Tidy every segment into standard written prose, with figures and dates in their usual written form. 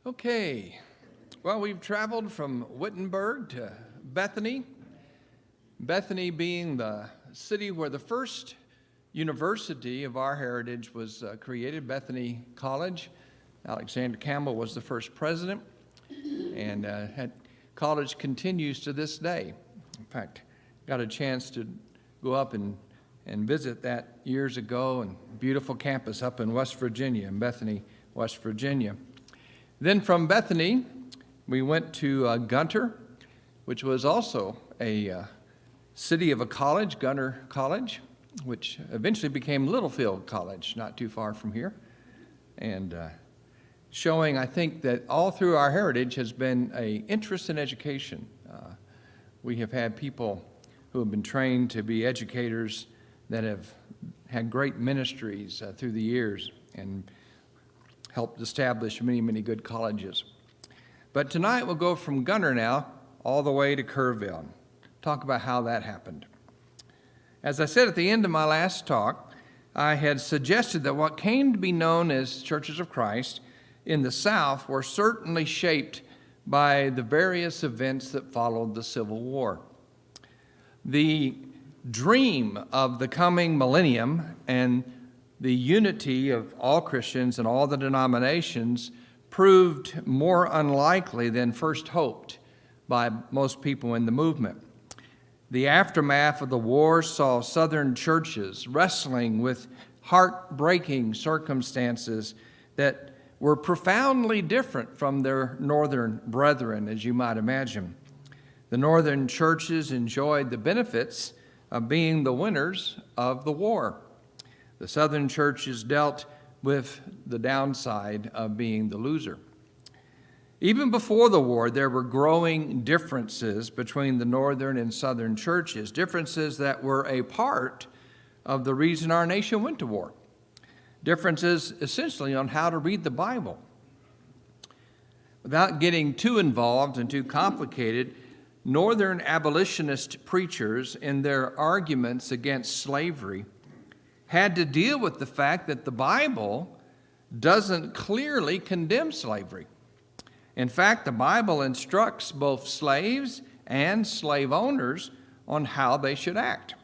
Okay, well, we've traveled from Wittenberg to Bethany, Bethany being the city where the first university of our heritage was created, Bethany College. Alexander Campbell was the first president, and college continues to this day. In fact, got a chance to go up and visit that years ago, and beautiful campus up in West Virginia, in Bethany, West Virginia. Then from Bethany, we went to Gunter, which was also a city of a college, Gunter College, which eventually became Littlefield College, not too far from here. And showing, I think, that all through our heritage has been an interest in education. We have had people who have been trained to be educators that have had great ministries through the years and helped establish many, many good colleges. But tonight we'll go from Gunter now all the way to Kerrville. Talk about how that happened. As I said at the end of my last talk, I had suggested that what came to be known as Churches of Christ in the South were certainly shaped by the various events that followed the Civil War. The dream of the coming millennium and the unity of all Christians and all the denominations proved more unlikely than first hoped by most people in the movement. The aftermath of the war saw Southern churches wrestling with heartbreaking circumstances that were profoundly different from their northern brethren, as you might imagine. The northern churches enjoyed the benefits of being the winners of the war. The southern churches dealt with the downside of being the loser. Even before the war, there were growing differences between the northern and southern churches, differences that were a part of the reason our nation went to war. Differences essentially on how to read the Bible. Without getting too involved and too complicated, northern abolitionist preachers in their arguments against slavery had to deal with the fact that the Bible doesn't clearly condemn slavery. In fact, the Bible instructs both slaves and slave owners on how they should act.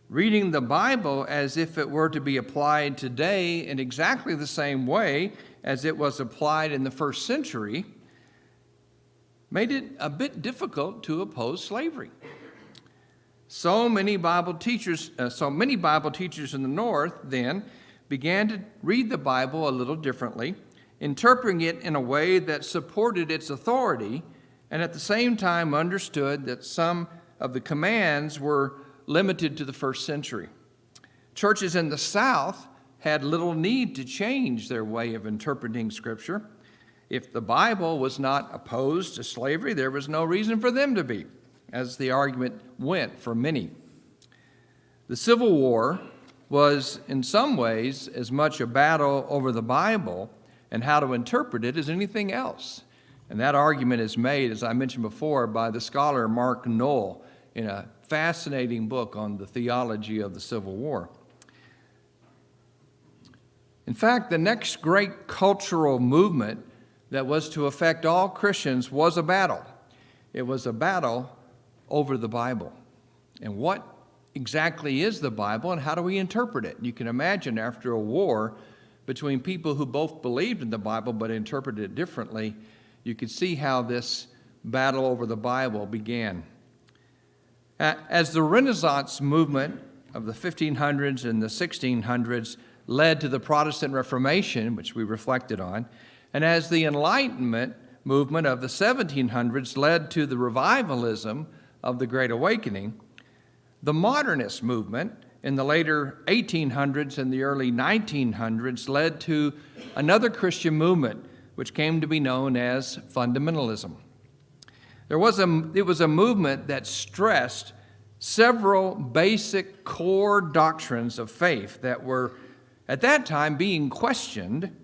Reading the Bible as if it were to be applied today in exactly the same way as it was applied in the first century made it a bit difficult to oppose slavery. So many Bible teachers in the North then began to read the Bible a little differently, interpreting it in a way that supported its authority, and at the same time understood that some of the commands were limited to the first century. Churches in the South had little need to change their way of interpreting Scripture. If the Bible was not opposed to slavery, there was no reason for them to be, as the argument went for many. The Civil War was in some ways as much a battle over the Bible and how to interpret it as anything else. And that argument is made, as I mentioned before, by the scholar Mark Noll in a fascinating book on the theology of the Civil War. In fact, the next great cultural movement that was to affect all Christians was a battle. It was a battle over the Bible. And what exactly is the Bible and how do we interpret it? You can imagine after a war between people who both believed in the Bible but interpreted it differently, you could see how this battle over the Bible began. As the Renaissance movement of the 1500s and the 1600s led to the Protestant Reformation, which we reflected on, and as the Enlightenment movement of the 1700s led to the revivalism of the Great Awakening, the modernist movement in the later 1800s and the early 1900s led to another Christian movement, which came to be known as Fundamentalism. It was a movement that stressed several basic core doctrines of faith that were, at that time, being questioned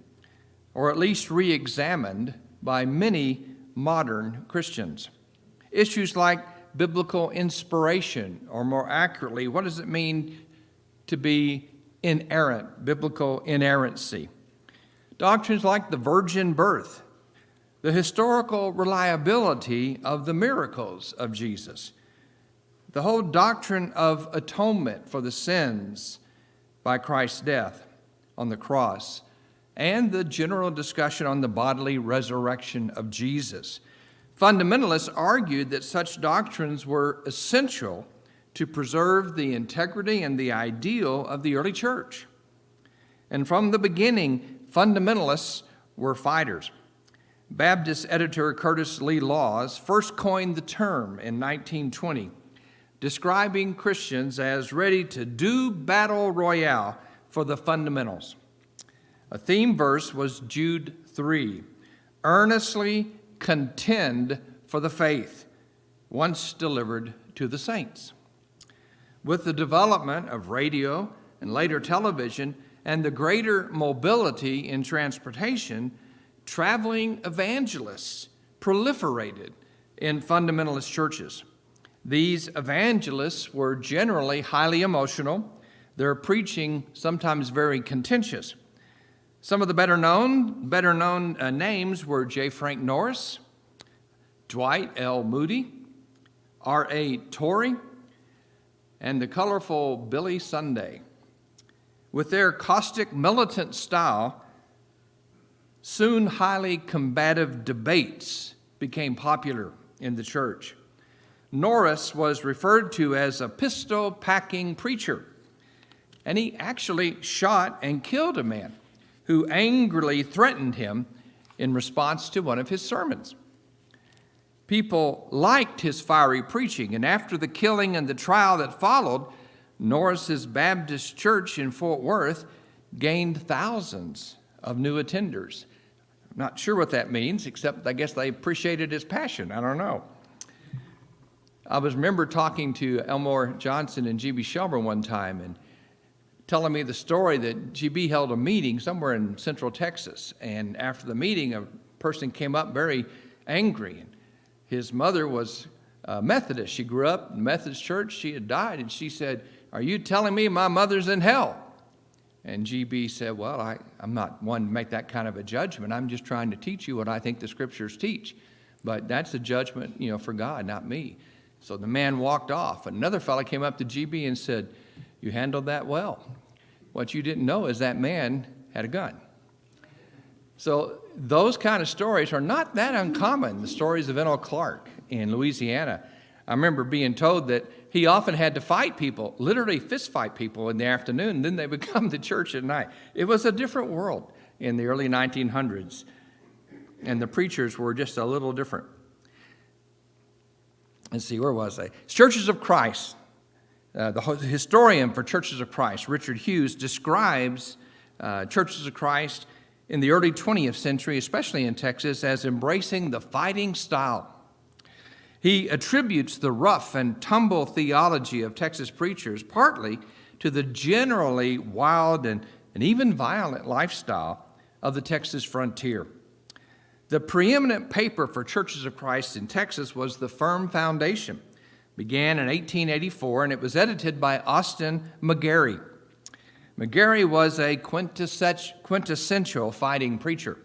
or at least re-examined by many modern Christians. Issues like biblical inspiration, or more accurately, what does it mean to be inerrant, biblical inerrancy? Doctrines like the virgin birth, the historical reliability of the miracles of Jesus, the whole doctrine of atonement for the sins by Christ's death on the cross, and the general discussion on the bodily resurrection of Jesus. Fundamentalists argued that such doctrines were essential to preserve the integrity and the ideal of the early church. And from the beginning, fundamentalists were fighters. Baptist editor Curtis Lee Laws first coined the term in 1920, describing Christians as ready to do battle royale for the fundamentals. A theme verse was Jude 3, earnestly contend for the faith once delivered to the saints. With the development of radio and later television and the greater mobility in transportation, traveling evangelists proliferated in fundamentalist churches. These evangelists were generally highly emotional, their preaching sometimes very contentious. Some of the better known names were J. Frank Norris, Dwight L. Moody, R.A. Torrey, and the colorful Billy Sunday. With their caustic, militant style, soon highly combative debates became popular in the church. Norris was referred to as a pistol-packing preacher, and he actually shot and killed a man who angrily threatened him in response to one of his sermons. People liked his fiery preaching, and after the killing and the trial that followed, Norris's Baptist Church in Fort Worth gained thousands of new attenders. I'm not sure what that means, except I guess they appreciated his passion. I don't know. I remember talking to Elmore Johnson and G.B. Shelburne one time and telling me the story that G.B. held a meeting somewhere in central Texas, and after the meeting, a person came up very angry. And his mother was Methodist. She grew up in the Methodist church. She had died, and she said, "Are you telling me my mother's in hell?" And G.B. said, "Well, I'm not one to make that kind of a judgment. I'm just trying to teach you what I think the scriptures teach. But that's a judgment, for God, not me." So the man walked off. Another fellow came up to G.B. and said, "You handled that well. What you didn't know is that man had a gun." So those kind of stories are not that uncommon, the stories of Enoch Clark in Louisiana. I remember being told that he often had to fight people, literally fist fight people in the afternoon, and then they would come to church at night. It was a different world in the early 1900s, and the preachers were just a little different. Let's see, where was I? Churches of Christ. The historian for Churches of Christ, Richard Hughes, describes Churches of Christ in the early 20th century, especially in Texas, as embracing the fighting style. He attributes the rough and tumble theology of Texas preachers partly to the generally wild and even violent lifestyle of the Texas frontier. The preeminent paper for Churches of Christ in Texas was the Firm Foundation. Began in 1884, and it was edited by Austin McGarry. McGarry was a quintessential fighting preacher.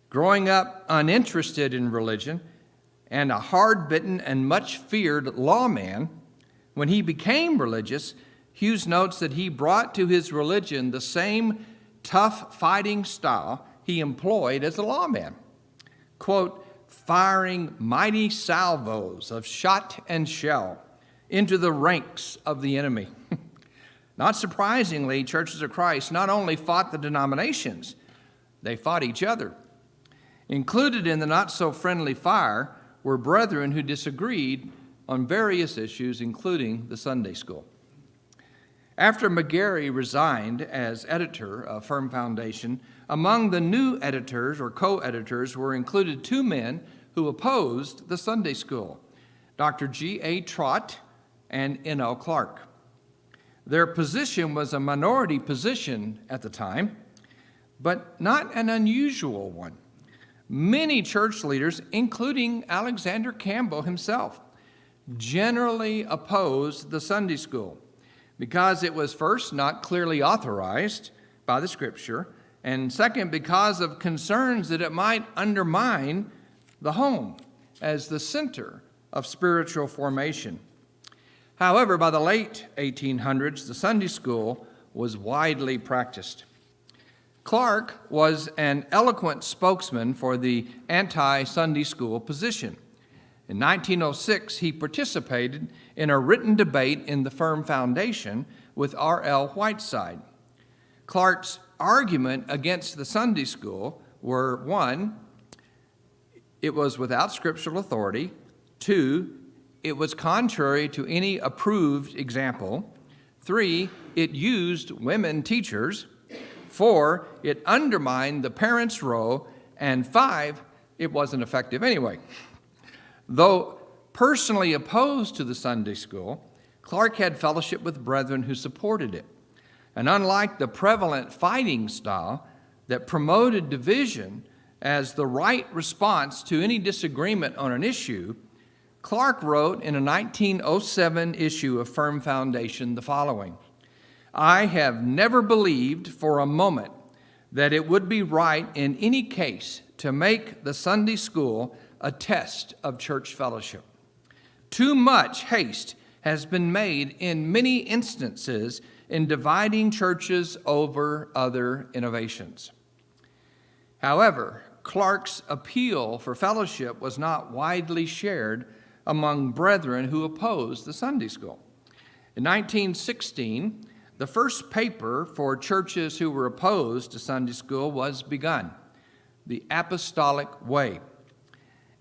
Growing up uninterested in religion and a hard-bitten and much-feared lawman, when he became religious, Hughes notes that he brought to his religion the same tough fighting style he employed as a lawman. Quote, "firing mighty salvos of shot and shell into the ranks of the enemy." Not surprisingly, Churches of Christ not only fought the denominations, they fought each other. Included in the not-so-friendly fire were brethren who disagreed on various issues, including the Sunday school. After McGarry resigned as editor of Firm Foundation, among the new editors or co-editors were included two men who opposed the Sunday school, Dr. G.A. Trott and N.L. Clark. Their position was a minority position at the time, but not an unusual one. Many church leaders, including Alexander Campbell himself, generally opposed the Sunday school because it was first not clearly authorized by the Scripture and second, because of concerns that it might undermine the home as the center of spiritual formation. However, by the late 1800s, the Sunday school was widely practiced. Clark was an eloquent spokesman for the anti-Sunday school position. In 1906, he participated in a written debate in the Firm Foundation with R.L. Whiteside. Clark's argument against the Sunday school were: 1, it was without scriptural authority; 2, it was contrary to any approved example; 3, it used women teachers; 4, it undermined the parents' role; and 5, it wasn't effective anyway. Though personally opposed to the Sunday school, Clark had fellowship with brethren who supported it. And unlike the prevalent fighting style that promoted division as the right response to any disagreement on an issue, Clark wrote in a 1907 issue of Firm Foundation the following: "I have never believed for a moment that it would be right in any case to make the Sunday school a test of church fellowship. Too much haste has been made in many instances in dividing churches over other innovations." However, Clark's appeal for fellowship was not widely shared among brethren who opposed the Sunday school. In 1916, the first paper for churches who were opposed to Sunday school was begun, The Apostolic Way.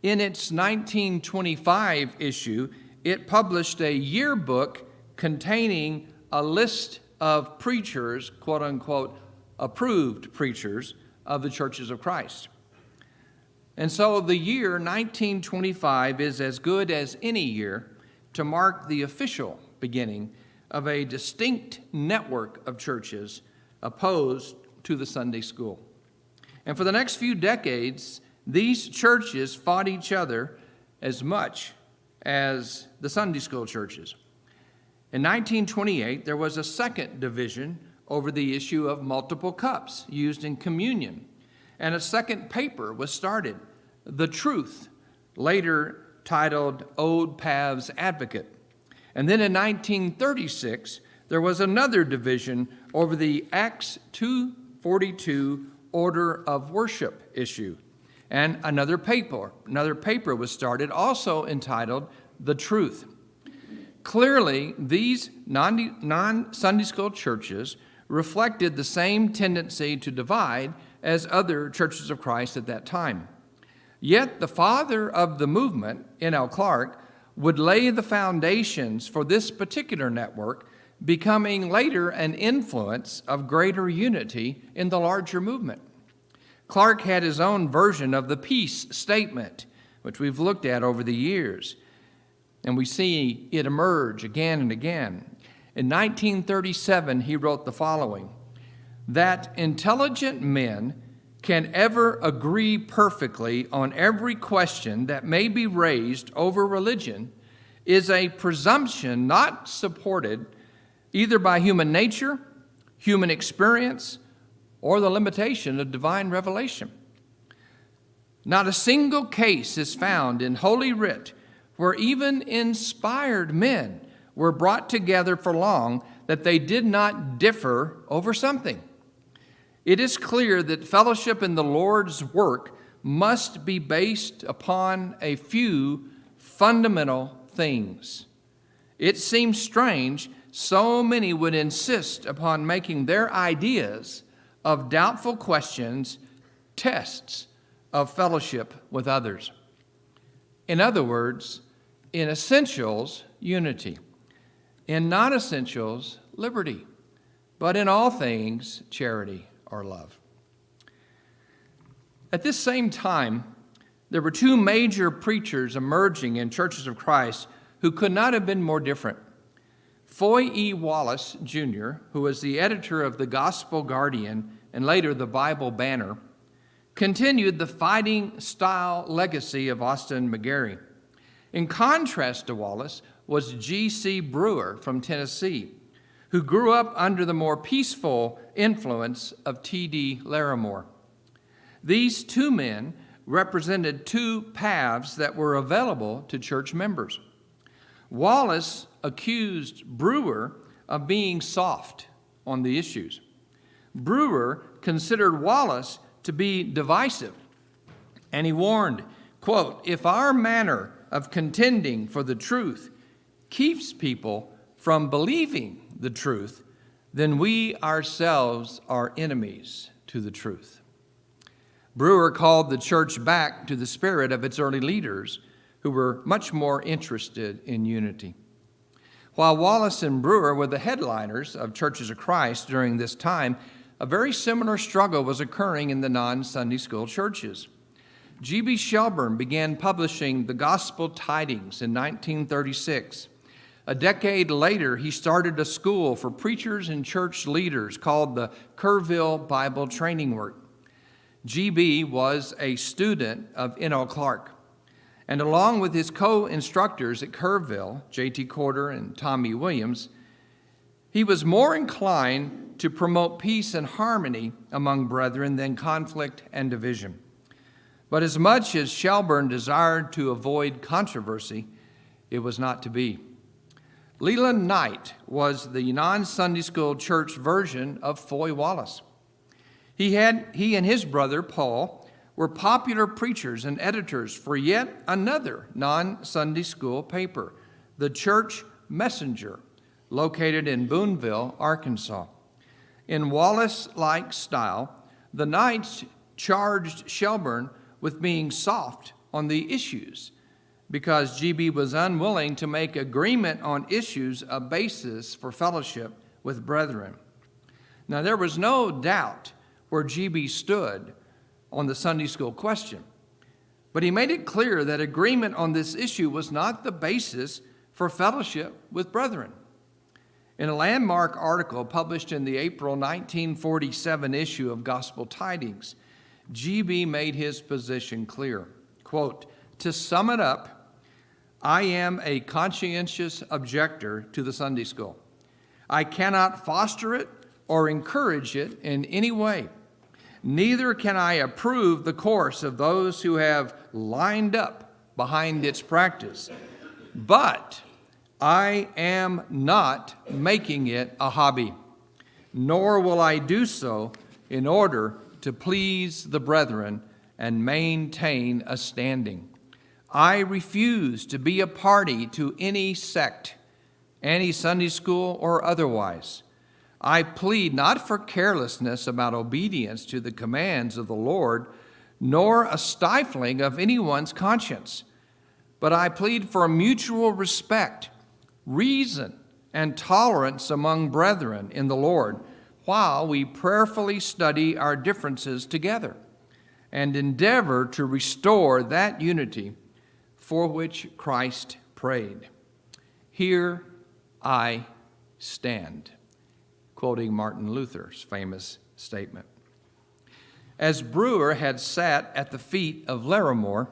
In its 1925 issue, it published a yearbook containing a list of preachers, quote unquote, approved preachers of the Churches of Christ. And so the year 1925 is as good as any year to mark the official beginning of a distinct network of churches opposed to the Sunday school. And for the next few decades, these churches fought each other as much as the Sunday school churches. In 1928, there was a second division over the issue of multiple cups used in communion, and a second paper was started, The Truth, later titled Old Paths Advocate. And then in 1936, there was another division over the Acts 2:42 order of worship issue. And another paper was started, also entitled The Truth. Clearly, these non-Sunday school churches reflected the same tendency to divide as other churches of Christ at that time. Yet the father of the movement, N.L. Clark, would lay the foundations for this particular network, becoming later an influence of greater unity in the larger movement. Clark had his own version of the peace statement, which we've looked at over the years, and we see it emerge again and again. In 1937, he wrote the following: "That intelligent men can ever agree perfectly on every question that may be raised over religion is a presumption not supported either by human nature, human experience, or the limitation of divine revelation. Not a single case is found in Holy Writ where even inspired men were brought together for long that they did not differ over something. It is clear that fellowship in the Lord's work must be based upon a few fundamental things. It seems strange so many would insist upon making their ideas of doubtful questions tests of fellowship with others. In other words, in essentials, unity. In non-essentials, liberty. But in all things, charity or love." At this same time, there were two major preachers emerging in churches of Christ who could not have been more different. Foy E. Wallace, Jr., who was the editor of the Gospel Guardian and later the Bible Banner, continued the fighting-style legacy of Austin McGarry. In contrast to Wallace was G.C. Brewer from Tennessee, who grew up under the more peaceful influence of T.D. Larimore. These two men represented two paths that were available to church members. Wallace accused Brewer of being soft on the issues. Brewer considered Wallace to be divisive, and he warned, quote, "If our manner of contending for the truth keeps people from believing the truth, then we ourselves are enemies to the truth." Brewer called the church back to the spirit of its early leaders, who were much more interested in unity. While Wallace and Brewer were the headliners of Churches of Christ during this time, a very similar struggle was occurring in the non-Sunday school churches. G.B. Shelburne began publishing the Gospel Tidings in 1936. A decade later, he started a school for preachers and church leaders called the Kerrville Bible Training Work. G.B. was a student of N.O. Clark, and along with his co-instructors at Kerrville, J.T. Corder and Tommy Williams, he was more inclined to promote peace and harmony among brethren than conflict and division. But as much as Shelburne desired to avoid controversy, it was not to be. Leland Knight was the non-Sunday school church version of Foy Wallace. He and his brother, Paul, were popular preachers and editors for yet another non-Sunday school paper, the Church Messenger, located in Boonville, Arkansas. In Wallace-like style, the Knights charged Shelburne with being soft on the issues because G.B. was unwilling to make agreement on issues a basis for fellowship with brethren. Now, there was no doubt where G.B. stood on the Sunday school question, but he made it clear that agreement on this issue was not the basis for fellowship with brethren. In a landmark article published in the April 1947 issue of Gospel Tidings, G.B. made his position clear. Quote, "To sum it up, I am a conscientious objector to the Sunday school. I cannot foster it or encourage it in any way. Neither can I approve the course of those who have lined up behind its practice. But I am not making it a hobby, nor will I do so in order to please the brethren and maintain a standing. I refuse to be a party to any sect, any Sunday school or otherwise. I plead not for carelessness about obedience to the commands of the Lord, nor a stifling of anyone's conscience, but I plead for mutual respect, reason, and tolerance among brethren in the Lord, while we prayerfully study our differences together and endeavor to restore that unity for which Christ prayed. Here I stand," quoting Martin Luther's famous statement. As Brewer had sat at the feet of Larimore,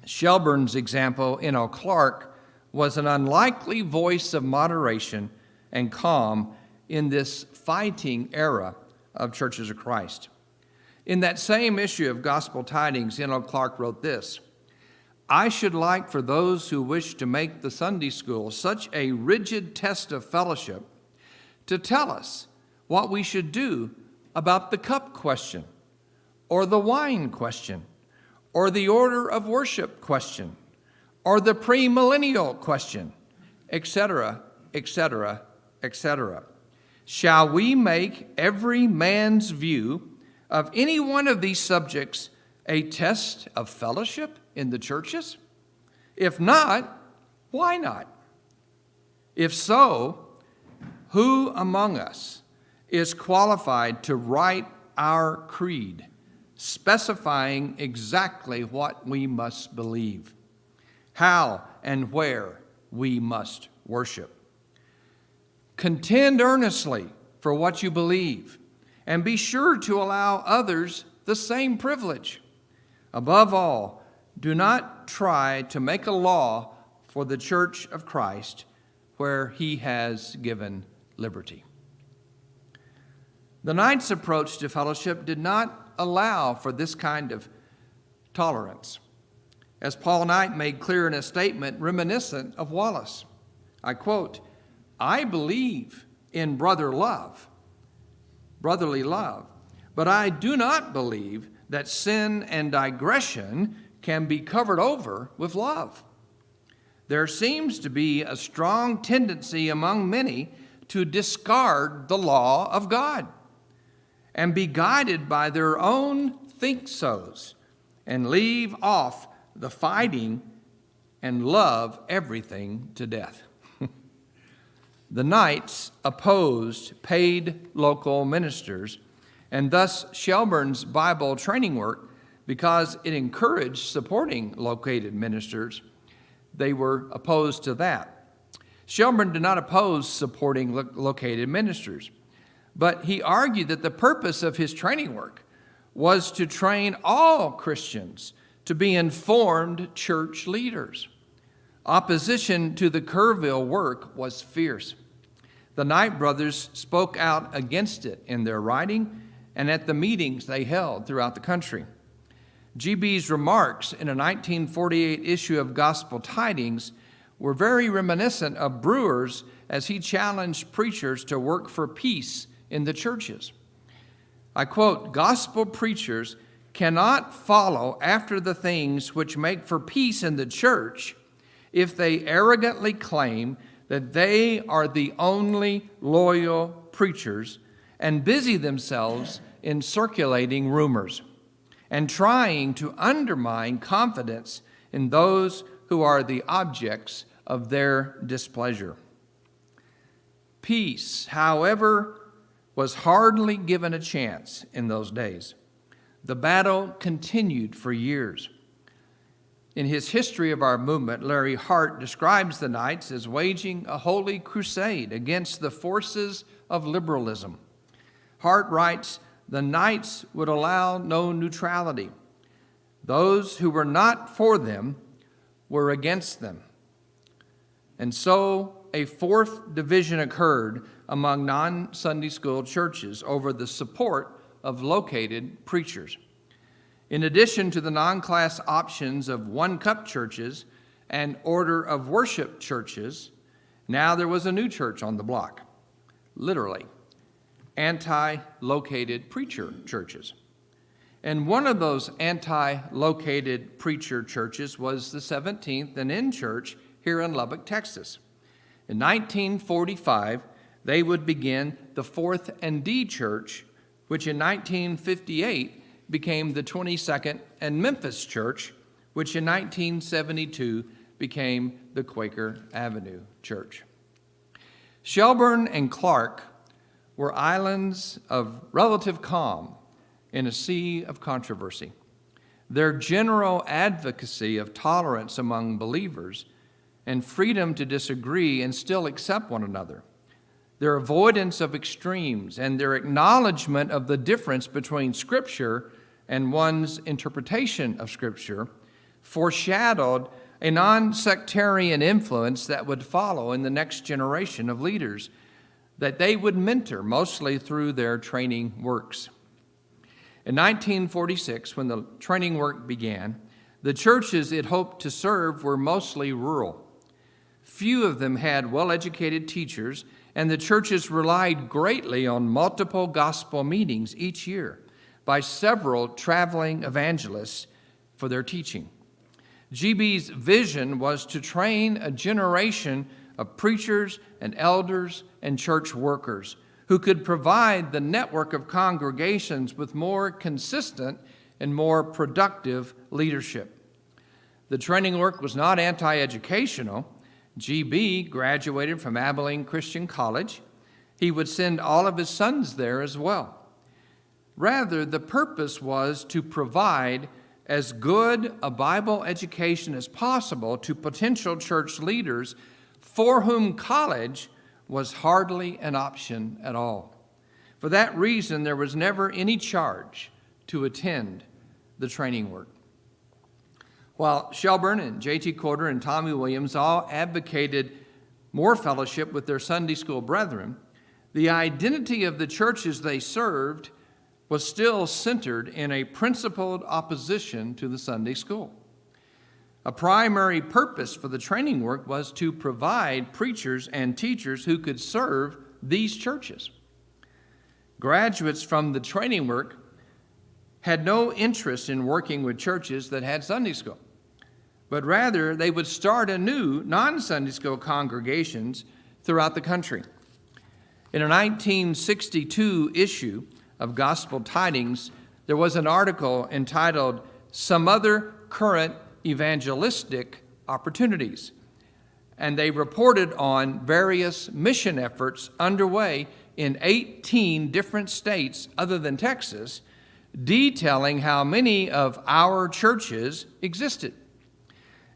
Shelburne's example, N.O. Clark, was an unlikely voice of moderation and calm in this fighting era of Churches of Christ. In that same issue of Gospel Tidings, N.O. Clark wrote this: "I should like for those who wish to make the Sunday school such a rigid test of fellowship to tell us what we should do about the cup question, or the wine question, or the order of worship question, or the premillennial question, etc., etc., etc. Shall we make every man's view of any one of these subjects a test of fellowship in the churches? If not, why not? If so, who among us is qualified to write our creed, specifying exactly what we must believe, how and where we must worship? Contend earnestly for what you believe, and be sure to allow others the same privilege. Above all, do not try to make a law for the Church of Christ where he has given liberty. The Knights' approach to fellowship did not allow for this kind of tolerance, as Paul Knight made clear in a statement reminiscent of Wallace. I quote, "I believe in brotherly love, but I do not believe that sin and digression can be covered over with love. There seems to be a strong tendency among many to discard the law of God and be guided by their own think-sos and leave off the fighting and love everything to death." The Knights opposed paid local ministers, and thus Shelburne's Bible training work, because it encouraged supporting located ministers, they were opposed to that. Shelburne did not oppose supporting located ministers, but he argued that the purpose of his training work was to train all Christians to be informed church leaders. Opposition to the Kerrville work was fierce. The Knight brothers spoke out against it in their writing and at the meetings they held throughout the country. GB's remarks in a 1948 issue of Gospel Tidings were very reminiscent of Brewer's as he challenged preachers to work for peace in the churches. I quote, "Gospel preachers cannot follow after the things which make for peace in the church if they arrogantly claim that they are the only loyal preachers and busy themselves in circulating rumors and trying to undermine confidence in those who are the objects of their displeasure." Peace, however, was hardly given a chance in those days. The battle continued for years. In his History of Our Movement, Larry Hart describes the Knights as waging a holy crusade against the forces of liberalism. Hart writes, "The Knights would allow no neutrality. Those who were not for them were against them." And so a fourth division occurred among non-Sunday school churches over the support of located preachers. In addition to the non-class options of one-cup churches and order of worship churches, now there was a new church on the block, literally, anti-located preacher churches. And one of those anti-located preacher churches was the 17th and N Church here in Lubbock, Texas. In 1945, they would begin the 4th and D Church, which in 1958 became the 22nd and Memphis Church, which in 1972 became the Quaker Avenue Church. Shelburne and Clark were islands of relative calm in a sea of controversy. Their general advocacy of tolerance among believers and freedom to disagree and still accept one another, their avoidance of extremes, and their acknowledgement of the difference between Scripture and one's interpretation of Scripture foreshadowed a non-sectarian influence that would follow in the next generation of leaders that they would mentor mostly through their training works. In 1946, when the training work began, the churches it hoped to serve were mostly rural. Few of them had well-educated teachers, and the churches relied greatly on multiple gospel meetings each year by several traveling evangelists for their teaching. GB's vision was to train a generation of preachers and elders and church workers who could provide the network of congregations with more consistent and more productive leadership. The training work was not anti-educational. GB graduated from Abilene Christian College. He would send all of his sons there as well. Rather, the purpose was to provide as good a Bible education as possible to potential church leaders for whom college was hardly an option at all. For that reason, there was never any charge to attend the training work. While Shelburne and J.T. Corder and Tommy Williams all advocated more fellowship with their Sunday school brethren, the identity of the churches they served was still centered in a principled opposition to the Sunday school. A primary purpose for the training work was to provide preachers and teachers who could serve these churches. Graduates from the training work had no interest in working with churches that had Sunday school, but rather they would start anew non-Sunday school congregations throughout the country. In a 1962 issue of Gospel Tidings, there was an article entitled "Some Other Current Evangelistic Opportunities," and they reported on various mission efforts underway in 18 different states other than Texas, detailing how many of our churches existed.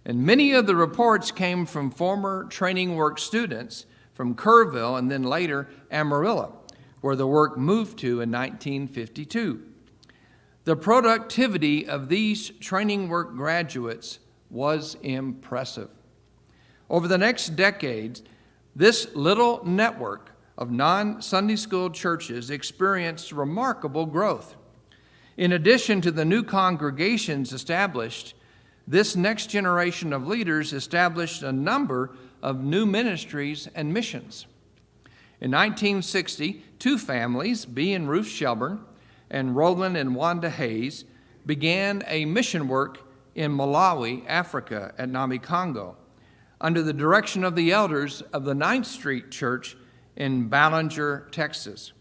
And many of the reports came from former training work students from Kerrville and then later Amarillo, where the work moved to in 1952. The productivity of these training work graduates was impressive. Over the next decades, this little network of non-Sunday school churches experienced remarkable growth. In addition to the new congregations established, this next generation of leaders established a number of new ministries and missions. In 1960, two families, B. and Ruth Shelburne and Roland and Wanda Hayes, began a mission work in Malawi, Africa, at Namicongo, under the direction of the elders of the 9th Street Church in Ballinger, Texas.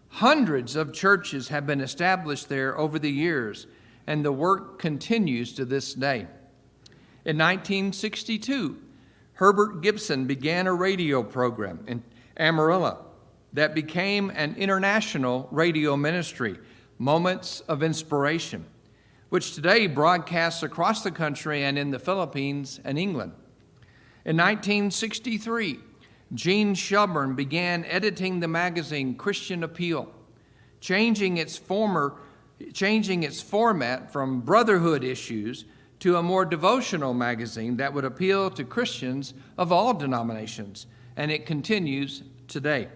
Hundreds of churches have been established there over the years, and the work continues to this day. In 1962, Herbert Gibson began a radio program in Amarillo that became an international radio ministry, Moments of Inspiration, which today broadcasts across the country and in the Philippines and England. In 1963, Gene Shelburne began editing the magazine Christian Appeal, changing its format from brotherhood issues to a more devotional magazine that would appeal to Christians of all denominations, and it continues today.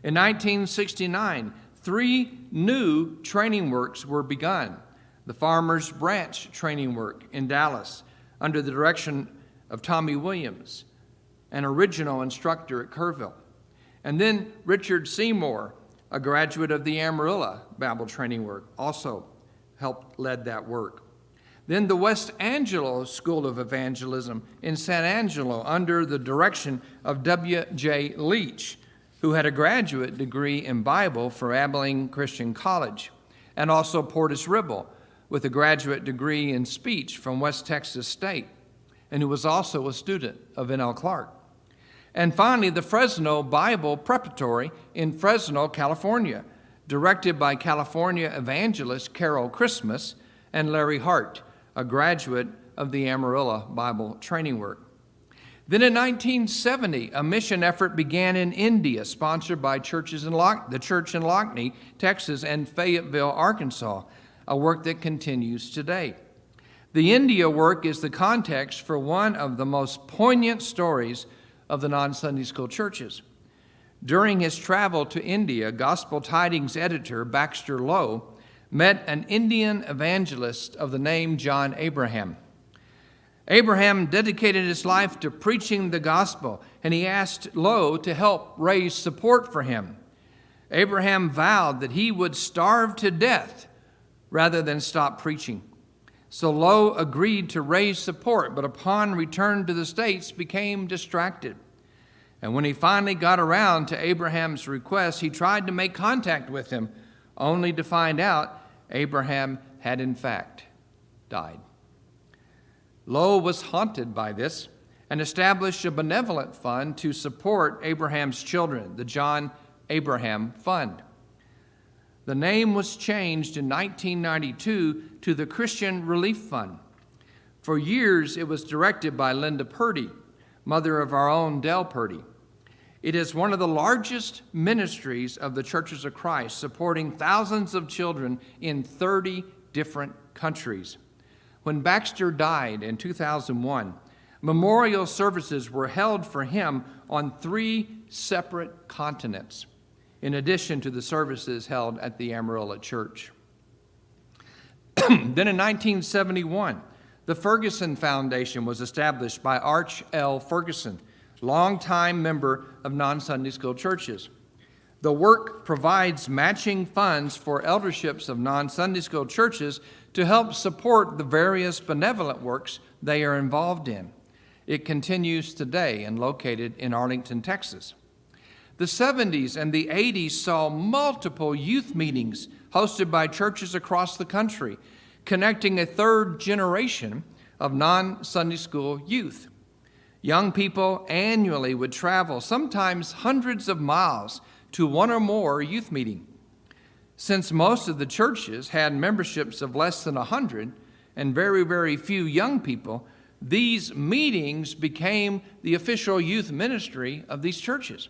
In 1969, 3 new training works were begun. The Farmers Branch Training Work in Dallas, under the direction of Tommy Williams, an original instructor at Kerrville. And then Richard Seymour, a graduate of the Amarillo Bible Training Work, also led that work. Then the West Angelo School of Evangelism in San Angelo, under the direction of W.J. Leach, who had a graduate degree in Bible from Abilene Christian College, and also Portis Ribble, with a graduate degree in speech from West Texas State, and who was also a student of N.L. Clark. And finally, the Fresno Bible Preparatory in Fresno, California, directed by California evangelist Carol Christmas and Larry Hart, a graduate of the Amarillo Bible Training Work. Then in 1970, a mission effort began in India, sponsored by the church in Lockney, Texas, and Fayetteville, Arkansas, a work that continues today. The India work is the context for one of the most poignant stories of the non-Sunday school churches. During his travel to India, Gospel Tidings editor Baxter Lowe met an Indian evangelist of the name John Abraham. Abraham dedicated his life to preaching the gospel, and he asked Lowe to help raise support for him. Abraham vowed that he would starve to death rather than stop preaching. So Lowe agreed to raise support, but upon return to the States became distracted. And when he finally got around to Abraham's request, he tried to make contact with him, only to find out Abraham had in fact died. Lowe was haunted by this and established a benevolent fund to support Abraham's children, the John Abraham Fund. The name was changed in 1992 to the Christian Relief Fund. For years, it was directed by Linda Purdy, mother of our own Del Purdy. It is one of the largest ministries of the Churches of Christ, supporting thousands of children in 30 different countries. When Baxter died in 2001, memorial services were held for him on 3 separate continents. in addition to the services held at the Amarillo Church. Then in 1971, the Ferguson Foundation was established by Arch L. Ferguson, longtime member of non-Sunday school churches. The work provides matching funds for elderships of non-Sunday school churches to help support the various benevolent works they are involved in. It continues today and located in Arlington, Texas. The 70s and the 80s saw multiple youth meetings hosted by churches across the country, connecting a third generation of non-Sunday school youth. Young people annually would travel, sometimes hundreds of miles, to one or more youth meeting. Since most of the churches had memberships of less than 100 and very, very few young people, these meetings became the official youth ministry of these churches.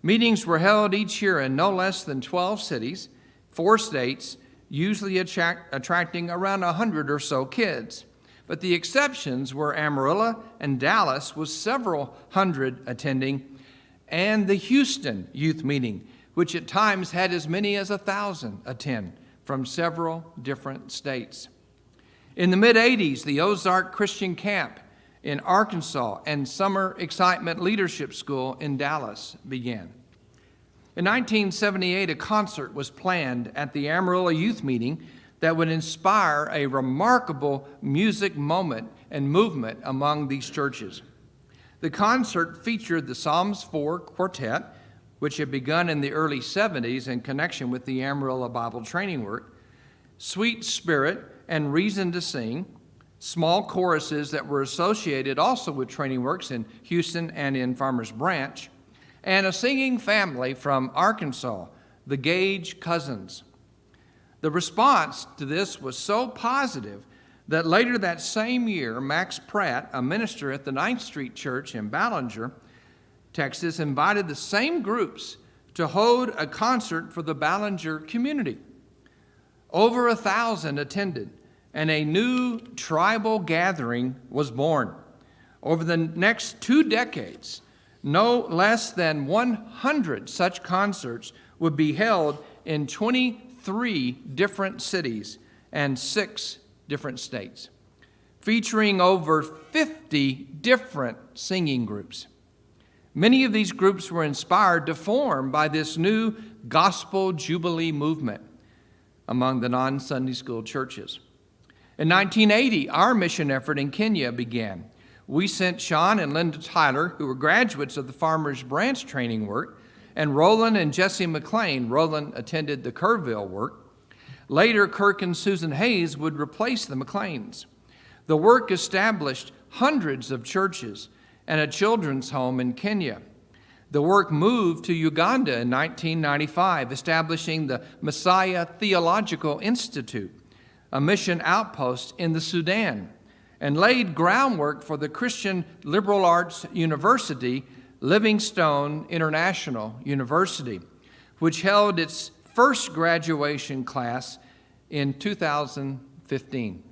Meetings were held each year in no less than 12 cities, 4 states, usually attracting around 100 or so kids. But the exceptions were Amarillo and Dallas, with several hundred attending, and the Houston youth meeting, which at times had as many as 1,000 attend from several different states. In the mid-'80s, the Ozark Christian Camp in Arkansas and Summer Excitement Leadership School in Dallas began. In 1978, a concert was planned at the Amarillo Youth Meeting that would inspire a remarkable music moment and movement among these churches. The concert featured the Psalms 4 Quartet, which had begun in the early 70s in connection with the Amarillo Bible training work, Sweet Spirit and Reason to Sing, small choruses that were associated also with training works in Houston and in Farmers Branch, and a singing family from Arkansas, the Gage Cousins. The response to this was so positive that later that same year, Max Pratt, a minister at the 9th Street Church in Ballinger, Texas, invited the same groups to hold a concert for the Ballinger community. Over 1,000 attended, and a new tribal gathering was born. Over the next 2 decades, no less than 100 such concerts would be held in 23 different cities and 6 different states, featuring over 50 different singing groups. Many of these groups were inspired to form by this new gospel jubilee movement among the non-Sunday school churches. In 1980, our mission effort in Kenya began. We sent Sean and Linda Tyler, who were graduates of the Farmers Branch training work, and Roland and Jesse McLean. Roland attended the Kerrville work. Later, Kirk and Susan Hayes would replace the McLeans. The work established hundreds of churches and a children's home in Kenya. The work moved to Uganda in 1995, establishing the Messiah Theological Institute, a mission outpost in the Sudan, and laid groundwork for the Christian liberal arts university, Livingstone International University, which held its first graduation class in 2015.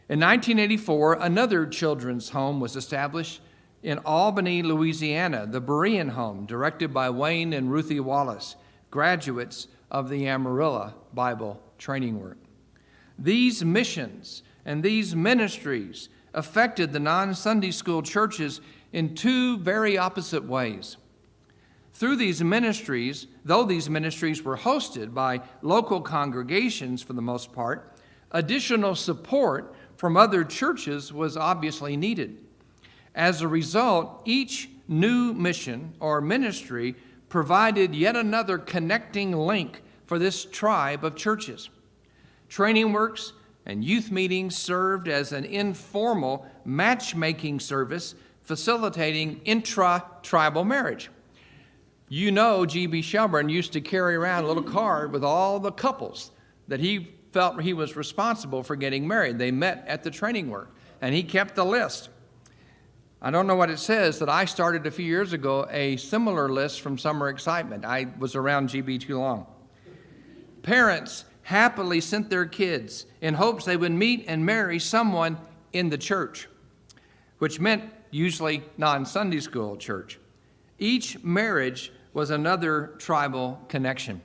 In 1984, another children's home was established in Albany, Louisiana, the Berean Home, directed by Wayne and Ruthie Wallace, graduates of the Amarillo Bible training work. These missions and these ministries affected the non-Sunday school churches in 2 very opposite ways. Through these ministries, though these ministries were hosted by local congregations for the most part, additional support from other churches was obviously needed. As a result, each new mission or ministry provided yet another connecting link for this tribe of churches. Training works and youth meetings served as an informal matchmaking service facilitating intra-tribal marriage. You know, G.B. Shelburne used to carry around a little card with all the couples that he felt he was responsible for getting married. They met at the training work, and he kept the list. I don't know what it says, that I started a few years ago a similar list from Summer Excitement. I was around G.B. too long. Parents happily sent their kids in hopes they would meet and marry someone in the church, which meant usually non-Sunday school church. Each marriage was another tribal connection.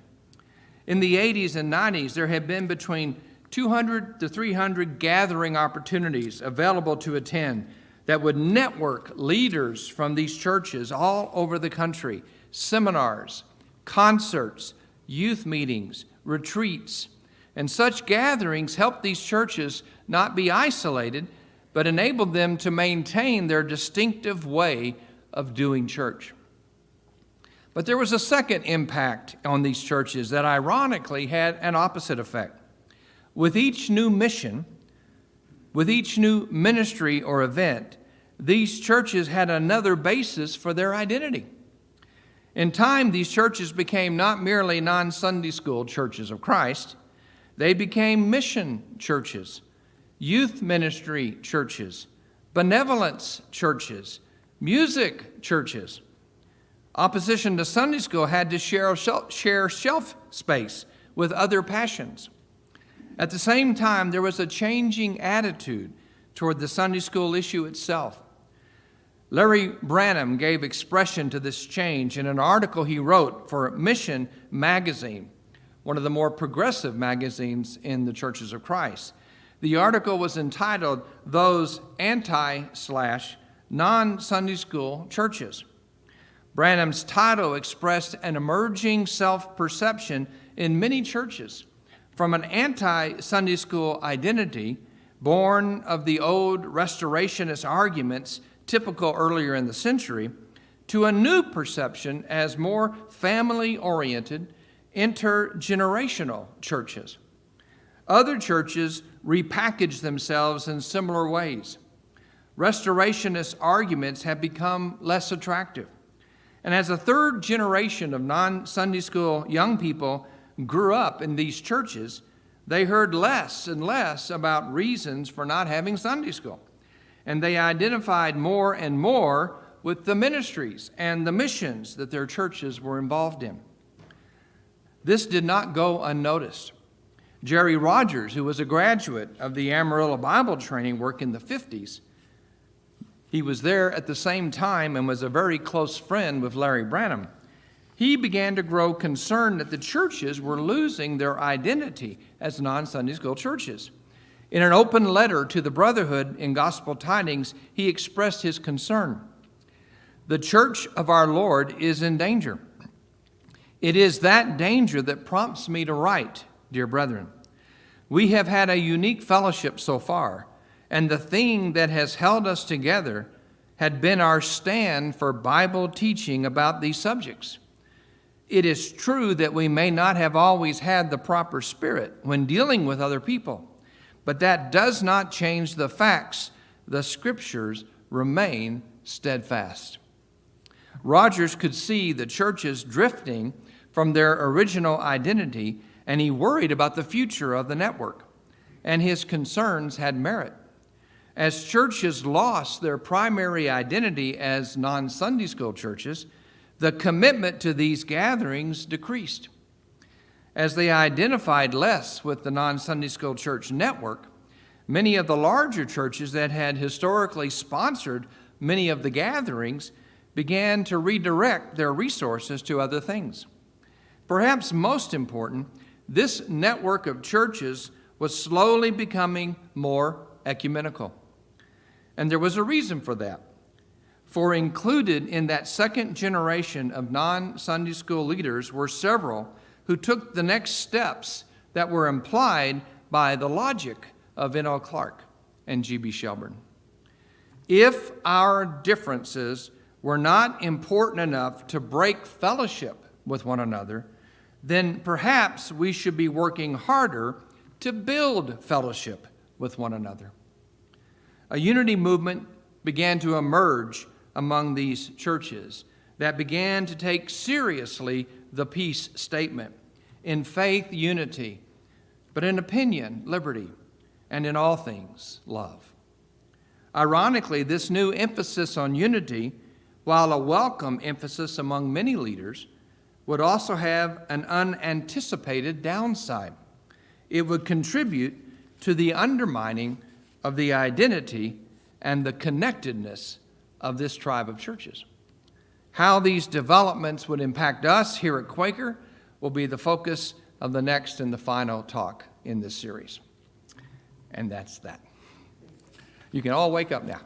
In the 80s and 90s, there had been between 200 to 300 gathering opportunities available to attend that would network leaders from these churches all over the country, seminars, concerts, youth meetings, retreats. And such gatherings helped these churches not be isolated, but enabled them to maintain their distinctive way of doing church. But there was a second impact on these churches that ironically had an opposite effect. With each new mission, with each new ministry or event, these churches had another basis for their identity. In time, these churches became not merely non-Sunday school churches of Christ, they became mission churches, youth ministry churches, benevolence churches, music churches. Opposition to Sunday school had to share shelf space with other passions. At the same time, there was a changing attitude toward the Sunday school issue itself. Larry Branham gave expression to this change in an article he wrote for Mission Magazine, one of the more progressive magazines in the Churches of Christ. The article was entitled, "Those Anti/Non-Sunday School Churches." Branham's title expressed an emerging self-perception in many churches, from an anti-Sunday school identity born of the old restorationist arguments typical earlier in the century, to a new perception as more family-oriented, intergenerational churches. Other churches repackaged themselves in similar ways. Restorationist arguments have become less attractive. And as a third generation of non-Sunday school young people grew up in these churches, they heard less and less about reasons for not having Sunday school. And they identified more and more with the ministries and the missions that their churches were involved in. This did not go unnoticed. Jerry Rogers, who was a graduate of the Amarillo Bible training work in the 50s, he was there at the same time and was a very close friend with Larry Branham. He began to grow concerned that the churches were losing their identity as non-Sunday school churches. In an open letter to the Brotherhood in Gospel Tidings, he expressed his concern. "The church of our Lord is in danger. It is that danger that prompts me to write, dear brethren. We have had a unique fellowship so far, and the thing that has held us together had been our stand for Bible teaching about these subjects. It is true that we may not have always had the proper spirit when dealing with other people, but that does not change the facts. The Scriptures remain steadfast." Rogers could see the churches drifting from their original identity, and he worried about the future of the network, and his concerns had merit. As churches lost their primary identity as non-Sunday school churches, the commitment to these gatherings decreased. As they identified less with the non-Sunday school church network, many of the larger churches that had historically sponsored many of the gatherings began to redirect their resources to other things. Perhaps most important, this network of churches was slowly becoming more ecumenical. And there was a reason for that. For included in that second generation of non-Sunday school leaders were several who took the next steps that were implied by the logic of N.L. Clark and G.B. Shelburne. If our differences were not important enough to break fellowship with one another, then perhaps we should be working harder to build fellowship with one another. A unity movement began to emerge among these churches that began to take seriously the peace statement. In faith, unity, but in opinion, liberty, and in all things, love. Ironically, this new emphasis on unity, while a welcome emphasis among many leaders, would also have an unanticipated downside. It would contribute to the undermining of the identity and the connectedness of this tribe of churches. How these developments would impact us here at Quaker will be the focus of the next and the final talk in this series. And that's that. You can all wake up now.